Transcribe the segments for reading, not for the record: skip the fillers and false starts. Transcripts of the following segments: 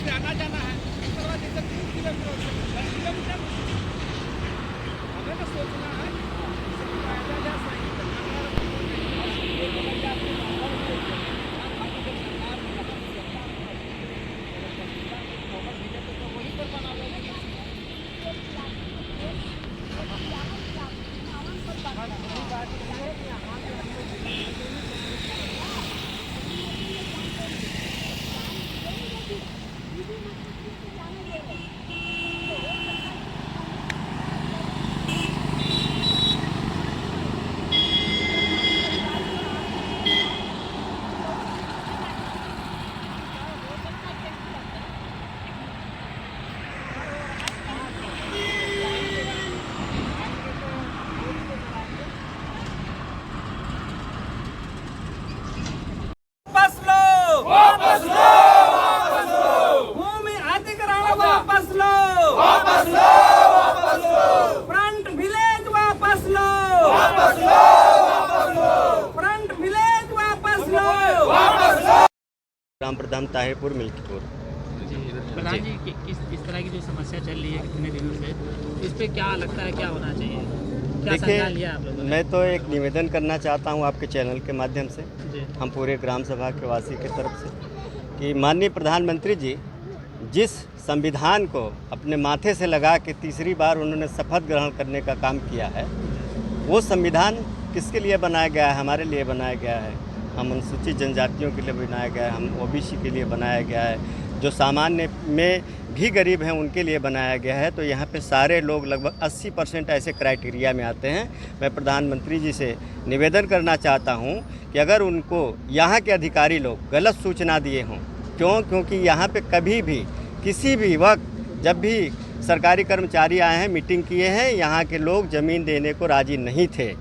से आना जाना है, उसके बाद इधर 3 किलोमीटर से 10 किलोमीटर हमें ना सोचना है। फायदा जा सही भूमि अधिग्रहण वापस लो, वापस लो, वापस लो। फ्रंट विलेज वापस लो, वापस लो, वापस लो। फ्रंट विलेज वापस लो, वापस लो। ग्राम प्रधान ताहिरपुर मिल्कीपुर। प्रधान जी किस तरह की जो समस्या चल रही है कितने दिनों से, इस पे क्या लगता है क्या होना चाहिए, क्या संज्ञान लिया आप लोगों ने? मैं तो एक निवेदन करना चाहता हूं आपके चैनल के माध्यम से, हम पूरे ग्राम सभा के वासी की तरफ से, कि माननीय प्रधानमंत्री जी जिस संविधान को अपने माथे से लगा के तीसरी बार उन्होंने शपथ ग्रहण करने का काम किया है, वो संविधान किसके लिए बनाया गया है? हमारे लिए बनाया गया है। हम अनुसूचित जनजातियों के लिए बनाया गया है, हम ओबीसी के लिए बनाया गया है, जो सामान्य में भी गरीब हैं उनके लिए बनाया गया है। तो यहाँ पे सारे लोग लगभग 80% ऐसे क्राइटेरिया में आते हैं। मैं प्रधानमंत्री जी से निवेदन करना चाहता हूँ कि अगर उनको यहाँ के अधिकारी लोग गलत सूचना दिए हों, क्योंकि यहाँ पे कभी भी किसी भी वक्त जब भी सरकारी कर्मचारी आए हैं, मीटिंग किए हैं, यहाँ के लोग ज़मीन देने को राज़ी नहीं थे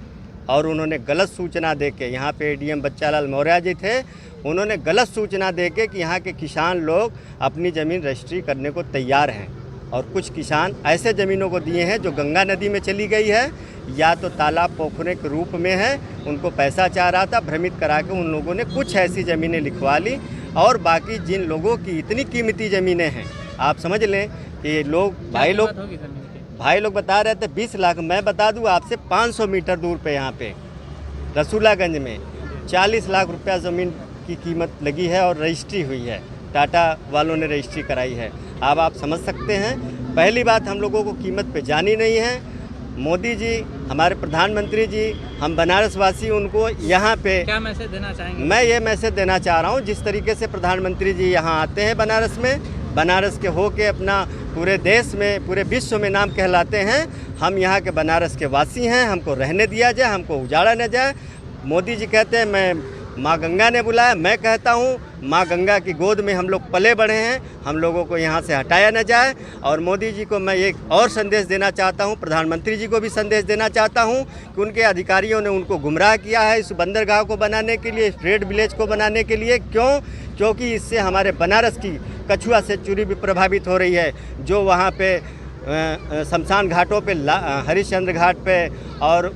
और उन्होंने गलत सूचना देके, यहाँ पे एडीएम बच्चालाल मौर्य जी थे, उन्होंने गलत सूचना देके कि यहाँ के किसान लोग अपनी ज़मीन रजिस्ट्री करने को तैयार हैं और कुछ किसान ऐसे ज़मीनों को दिए हैं जो गंगा नदी में चली गई है या तो तालाब पोखरे के रूप में है, उनको पैसा चाह रहा था, भ्रमित करा के उन लोगों ने कुछ ऐसी ज़मीनें लिखवा ली। और बाकी जिन लोगों की इतनी कीमती ज़मीनें हैं, आप समझ लें कि लोग भाई लोग बता रहे थे 20 लाख, मैं बता दूं आपसे 500 मीटर दूर पे यहाँ पे रसूलागंज में 40 लाख रुपया ज़मीन की कीमत लगी है और रजिस्ट्री हुई है, टाटा वालों ने रजिस्ट्री कराई है। अब आप समझ सकते हैं, पहली बात हम लोगों को कीमत पे जानी नहीं है। मोदी जी, हमारे प्रधानमंत्री जी, हम बनारस वासी उनको यहाँ पे क्या मैसेज देना चाहेंगे? मैं ये मैसेज देना चाह रहा हूँ, जिस तरीके से प्रधानमंत्री जी यहाँ आते हैं बनारस में, बनारस के होके अपना पूरे देश में, पूरे विश्व में नाम कहलाते हैं। हम यहाँ के बनारस के वासी हैं, हमको रहने दिया जाए, हमको उजाड़ा न जाए। मोदी जी कहते हैं मैं माँ गंगा ने बुलाया, मैं कहता हूँ माँ गंगा की गोद में हम लोग पले बढ़े हैं, हम लोगों को यहाँ से हटाया न जाए। और मोदी जी को मैं एक और संदेश देना चाहता हूँ, प्रधानमंत्री जी को भी संदेश देना चाहता हूँ कि उनके अधिकारियों ने उनको गुमराह किया है इस बंदरगाह को बनाने के लिए, ट्रेड विलेज को बनाने के लिए। क्योंकि इससे हमारे बनारस की कछुआ सेंचुरी भी प्रभावित हो रही है। जो वहाँ पे शमशान घाटों पे, हरिश्चंद्र घाट पे और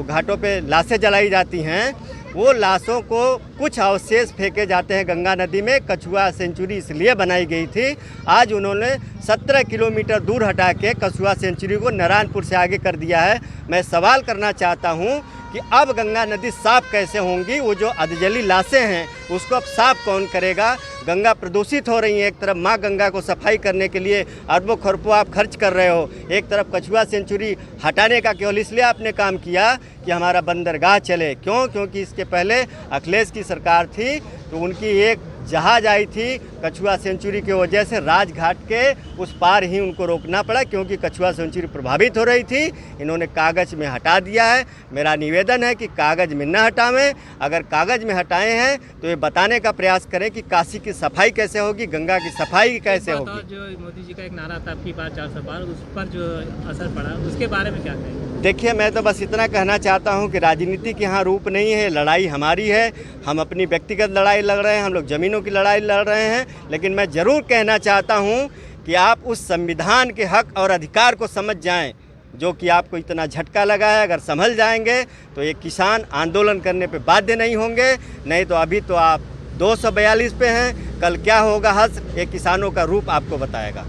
घाटों पे लाशें जलाई जाती हैं, वो लाशों को कुछ अवशेष फेंके जाते हैं गंगा नदी में। कछुआ सेंचुरी इसलिए बनाई गई थी, आज उन्होंने 17 किलोमीटर दूर हटा के कछुआ सेंचुरी को नारायणपुर से आगे कर दिया है। मैं सवाल करना चाहता हूँ कि अब गंगा नदी साफ़ कैसे होंगी? वो जो अधजली लाशें हैं उसको अब साफ़ कौन करेगा? गंगा प्रदूषित हो रही है। एक तरफ माँ गंगा को सफाई करने के लिए अरबों खरबों आप खर्च कर रहे हो, एक तरफ कछुआ सेंचुरी हटाने का केवल इसलिए आपने काम किया कि हमारा बंदरगाह चले। क्योंकि इसके पहले अखिलेश की सरकार थी तो उनकी एक जहाज़ आई थी, कछुआ सेंचुरी की वजह से राजघाट के उस पार ही उनको रोकना पड़ा क्योंकि कछुआ सेंचुरी प्रभावित हो रही थी। इन्होंने कागज़ में हटा दिया है। मेरा निवेदन है कि कागज़ में न हटावें, अगर कागज़ में हटाए हैं तो ये बताने का प्रयास करें कि काशी की सफाई कैसे होगी, गंगा की सफाई कैसे होगी। जो मोदी जी का एक नारा था आपकी बात 400 पार, उस पर जो असर पड़ा उसके बारे में क्या कहेंगे? देखिए, मैं तो बस इतना कहना चाहता हूं कि राजनीति की यहाँ रूप नहीं है, लड़ाई हमारी है। हम अपनी व्यक्तिगत लड़ाई लड़ रहे हैं, हम लोग ज़मीनों की लड़ाई लड़ रहे हैं, लेकिन मैं ज़रूर कहना चाहता हूं कि आप उस संविधान के हक और अधिकार को समझ जाएं जो कि आपको इतना झटका लगा है। अगर संभल जाएंगे तो ये किसान आंदोलन करने पे बाध्य नहीं होंगे, नहीं तो अभी तो आप 242 पे हैं। कल क्या होगा हश्र, ये किसानों का रूप आपको बताएगा।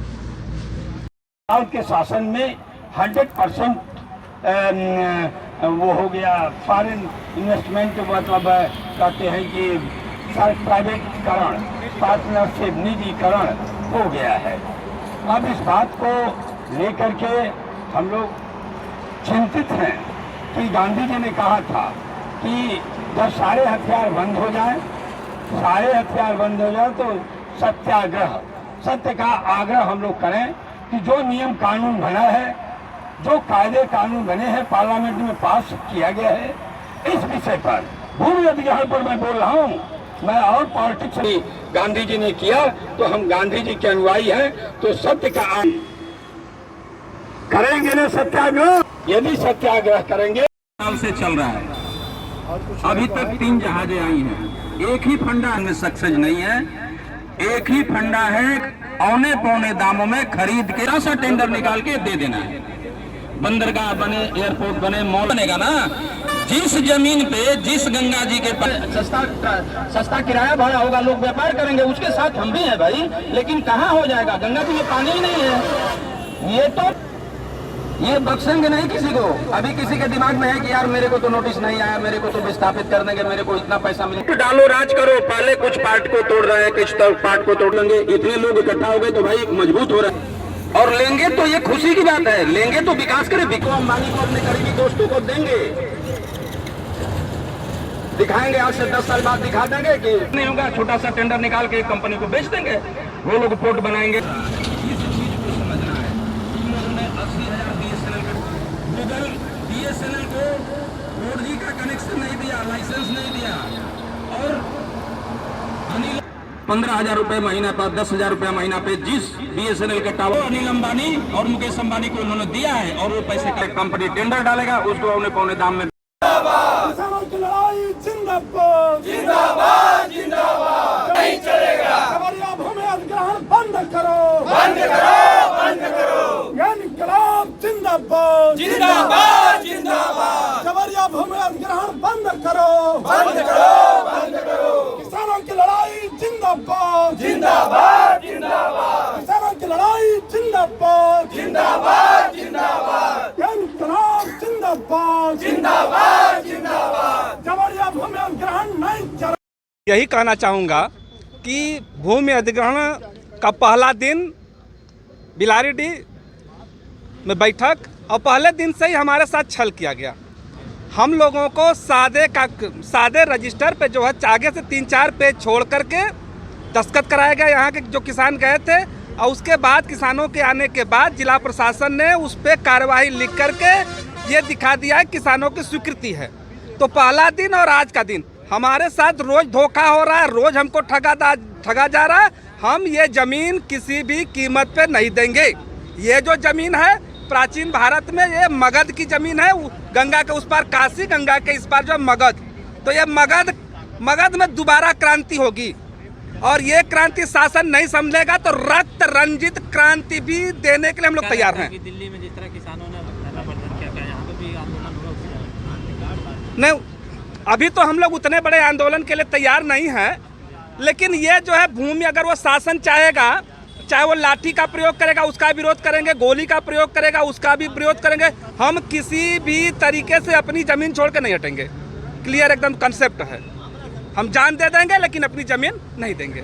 के शासन में 100% वो हो गया फॉरेन इन्वेस्टमेंट, मतलब कहते हैं कि प्राइवेटीकरण, पार्टनरशिप, निजीकरण हो गया है। अब इस बात को लेकर के हम लोग चिंतित हैं कि गांधी जी ने कहा था कि जब सारे हथियार बंद हो जाए, तो सत्याग्रह, सत्य का आग्रह हम लोग करें कि जो नियम कानून बना है, जो कायदे कानून बने हैं, पार्लियामेंट में पास किया गया है, इस विषय पर, भूमि अधिग्रहण पर मैं बोल रहा हूँ, मैं और पॉलिटिक्स गांधी जी ने किया तो हम गांधी जी के अनुयायी हैं, तो सत्य का करेंगे ना सत्याग्रह। यदि सत्याग्रह करेंगे, साल से चल रहा है, अभी तक 3 जहाजें आई हैं, एक ही फंडा में सक्सेस नहीं है, एक ही फंडा है औने पौने दामों में खरीद के ऐसा टेंडर निकाल के दे देना है। बंदरगाह बने, एयरपोर्ट बने, मॉल बनेगा ना, जिस जमीन पे, जिस गंगा जी के सस्ता किराया भाड़ा होगा, लोग व्यापार करेंगे, उसके साथ हम भी हैं भाई, लेकिन कहाँ हो जाएगा, गंगा जी में पानी ही नहीं है। ये बख्शेंगे नहीं किसी को। अभी किसी के दिमाग में है कि यार मेरे को तो नोटिस नहीं आया, मेरे को तो विस्थापित कर देंगे, मेरे को इतना पैसा मिले, डालो राज करो। पहले कुछ पार्ट को तोड़ रहे हैं, कुछ पार्ट को तोड़ लेंगे, इतने लोग इकट्ठा हो गए तो भाई मजबूत हो रहा है। और लेंगे तो ये खुशी की बात है, लेंगे तो विकास करें, बिको अंबानी को, अपने करीबी दोस्तों को देंगे, दिखाएंगे, आज से 10 साल बाद दिखा देंगे कि नहीं होगा, छोटा सा टेंडर निकाल के कंपनी को बेच देंगे, वो लोग पोर्ट बनाएंगे। BSNL को 4G का कनेक्शन नहीं दिया, लाइसेंस नहीं दिया, और 15,000 रुपए महीना पर, 10,000 रुपए महीना पे जिस BSNL के टावर अनिल अंबानी और मुकेश अंबानी को उन्होंने दिया है, और वो पैसे का कंपनी टेंडर डालेगा, उसको औने पौने दाम में। किसानों की लड़ाई जिंदाबाद, जिंदाबाद, जिंदाबाद, नहीं चलेगा। भूमि अधिग्रहण बंद करो, बंद करो, बंद करो। इनकलाब जिंदाबाद, जिंदाबाद, जिंदाबाद। जबरिया भूमि अधिग्रहण बंद करो, बंद करो, बंद करो। किसानों की लड़ाई जिंदाबाद, जिंदाबाद, जिंदाबाद। किसानों की लड़ाई जिंदाबाद, जिंदाबाद, जिंदाबाद। इनकलाब जिंदाबाद, जिंदाबाद, जिंदाबाद। जबरिया भूमि अधिग्रहण नहीं चलेगा। यही कहना चाहूँगा कि भूमि अधिग्रहण का पहला दिन बिलारीडीह में बैठक, और पहले दिन से ही हमारे साथ छल किया गया। हम लोगों को सादे रजिस्टर पे जो है आगे से 3-4 पेज छोड़ करके दस्तखत कराया गया यहाँ के जो किसान गए थे, और उसके बाद किसानों के आने के बाद जिला प्रशासन ने उस पर कार्रवाई लिख करके ये दिखा दिया है किसानों की स्वीकृति है। तो पहला दिन और आज का दिन हमारे साथ रोज धोखा हो रहा है, रोज हमको ठगा जा रहा है। हम ये जमीन किसी भी कीमत पे नहीं देंगे। ये जो जमीन है प्राचीन भारत में ये मगध की जमीन है, गंगा के उस पार काशी, गंगा के इस पार जो मगध, तो ये मगध में दोबारा क्रांति होगी, और ये क्रांति शासन नहीं समझेगा तो रक्त रंजित क्रांति भी देने के लिए हम लोग तैयार हैं। दिल्ली में जिस तरह किसानों ने धरना प्रदर्शन किया, यहाँ पे भी आंदोलन होगा? नहीं, अभी तो हम लोग उतने बड़े आंदोलन के लिए तैयार नहीं हैं, लेकिन ये जो है भूमि अगर वो शासन चाहेगा, चाहे वो लाठी का प्रयोग करेगा उसका विरोध करेंगे, गोली का प्रयोग करेगा उसका भी विरोध करेंगे। हम किसी भी तरीके से अपनी ज़मीन छोड़ के नहीं हटेंगे। क्लियर एकदम कंसेप्ट है, हम जान दे देंगे लेकिन अपनी ज़मीन नहीं देंगे।